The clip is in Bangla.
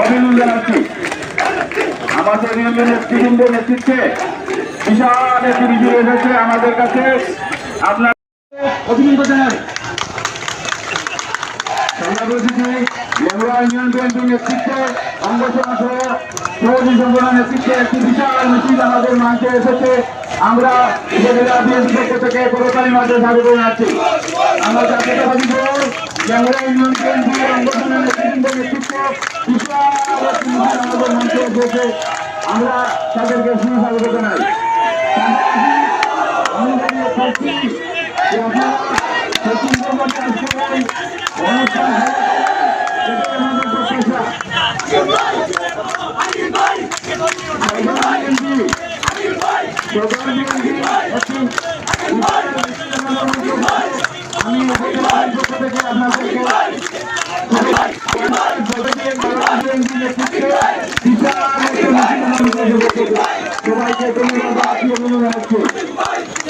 অভিনন্দন জানাচ্ছি। আমাদের ইউনিয়ন নেতৃবৃন্দের নেতৃত্বে বিশাল একটি মিছিল এসেছে আমাদের কাছে, আপনার অভিনন্দন জানাই। ইউনিয়ন বিএনপির নেতৃত্বে অঙ্গ সহ সহযোগী সংগঠনের নেতৃত্বে একটি বিশাল মিছিল আমাদের মাঝে এসেছে। আমরা উপজেলা বিএনপি পক্ষ থেকে পুরোটাই মাঝে স্বাগত জানাচ্ছি। আমরা জাতীয়তাবাদী দল লেমুরা ইউনিয়ন বিএনপির অঙ্গ সংগঠনের নেতৃবৃন্দের নেতৃত্বে বিশাল একটি মিছিল আমাদের মঞ্চে এসেছে। আমরা তাদেরকে সুস্বাগত জানাই। সবাইকে